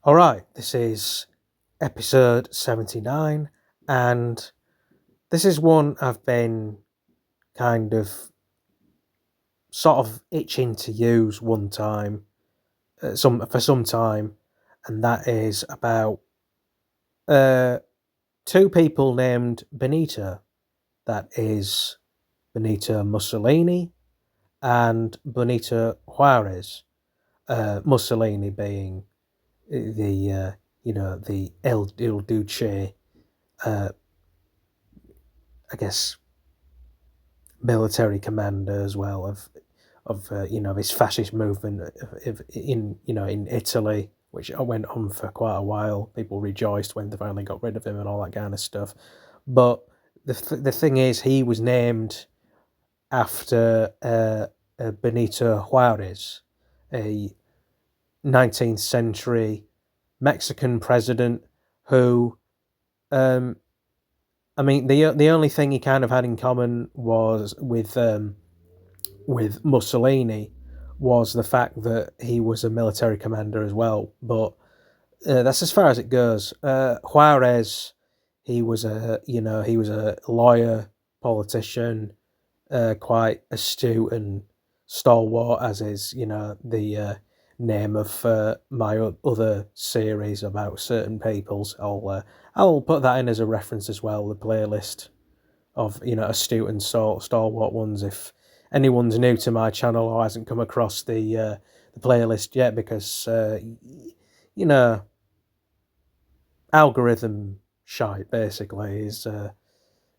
All right, this is episode 79, and this is one I've been kind of sort of itching to use one time, for some time, and that is about uh, two people named Benito. That is Benito Mussolini and Benito Juarez. Mussolini being the Il Duce, uh, I guess, military commander as well of this fascist movement in Italy, which went on for quite a while. People rejoiced when they finally got rid of him and all that kind of stuff. But the thing is, he was named after Benito Juarez, a 19th century Mexican president who um, I mean, the only thing he kind of had in common was with Mussolini was the fact that he was a military commander as well. But that's as far as it goes. Juarez, he was a lawyer, politician, quite astute and stalwart, as is the name of my other series about certain peoples. I'll put that in as a reference as well. The playlist of astute and stalwart ones. If anyone's new to my channel or hasn't come across the playlist yet, because you know algorithm shite basically is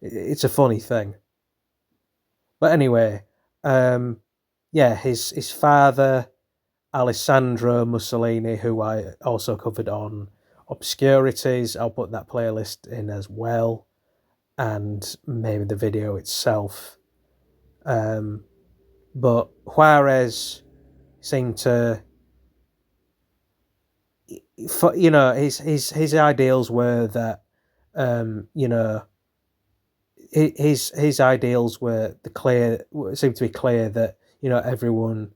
it's a funny thing. But anyway, um, yeah, his father Alessandro Mussolini, who I also covered on Obscurities. I'll put that playlist in as well, and maybe the video itself. Um, but Juarez seemed to, his ideals were that, you know, his ideals were seemed to be clear that everyone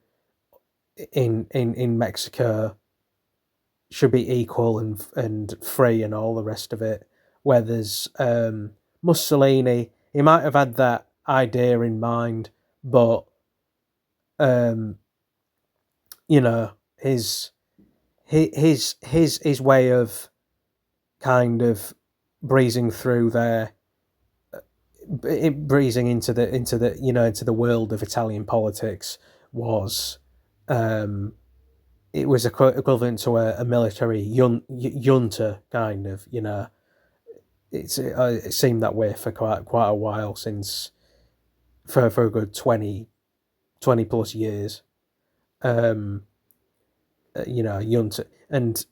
in Mexico should be equal and free and all the rest of it. Whereas Mussolini, he might have had that idea in mind, but um, you know his way of kind of breezing through there, breezing into the world of Italian politics was um, it was equivalent to a military junta kind of. It seemed that way for quite a while, since for a good 20 plus years. Um, junta, and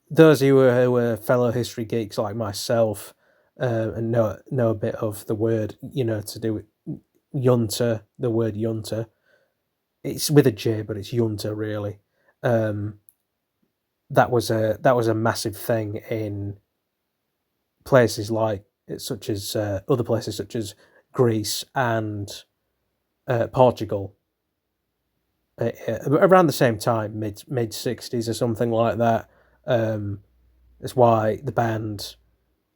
those who are fellow history geeks like myself, and know a bit of the word, to do with junta, the word junta. It's with a J, but it's junta really. Um, that was a massive thing in places like such as other places such as Greece and Portugal, around the same time, mid 60s or something like that. Um, that's why the band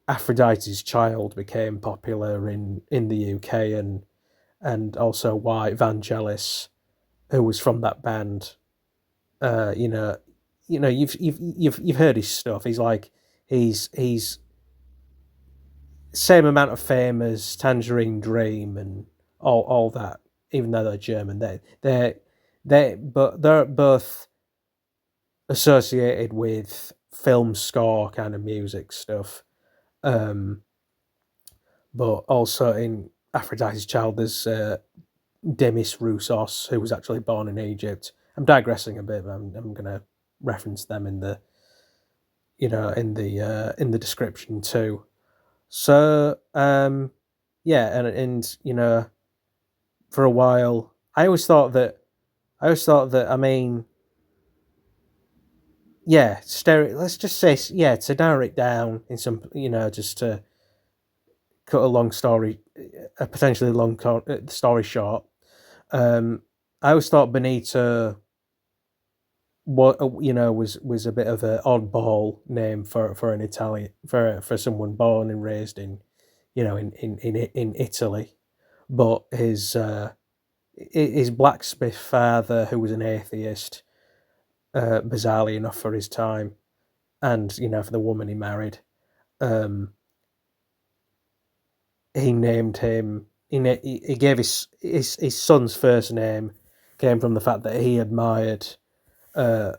Aphrodite's Child became popular in the UK, and also why Vangelis, who was from that band, uh, you know, you've heard his stuff. He's same amount of fame as Tangerine Dream and all that. Even though they're German, they're both associated with film score kind of music stuff. Um, but also in Aphrodite's Child, there's Demis Roussos, who was actually born in Egypt. I'm digressing a bit, but I'm going to reference them in the in the description too. So yeah, and for a while, I mean, yeah, let's just say, yeah, to narrow it down in some, just to cut a potentially long story short. Um, I always thought Benito what was a bit of an oddball name for an Italian for someone born and raised in in Italy, but his blacksmith father, who was an atheist, bizarrely enough for his time, and for the woman he married, um, he named him. He gave his son's first name came from the fact that he admired, uh,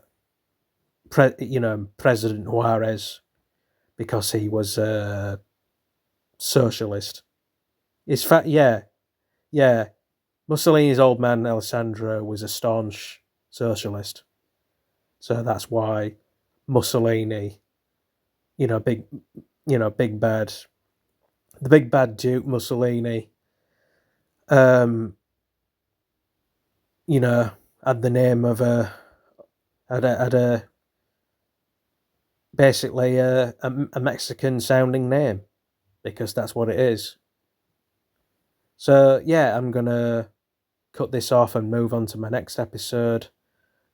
President Juarez because he was a socialist. His fact, yeah, yeah. Mussolini's old man Alessandro was a staunch socialist, so that's why Mussolini, big, big bad, the big bad Duke Mussolini, um, you know, had the name of a basically a Mexican sounding name because that's what it is. So yeah, I'm gonna cut this off and move on to my next episode,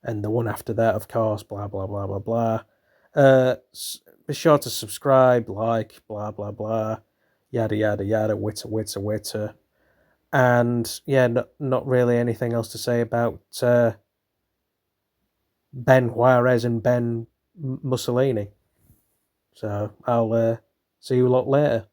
and the one after that, of course. Blah blah blah blah blah. Be sure to subscribe, like, blah blah blah, yada yada yada, witter witter witter. And yeah, not really anything else to say about Ben Juarez and Ben Mussolini. So I'll see you a lot later.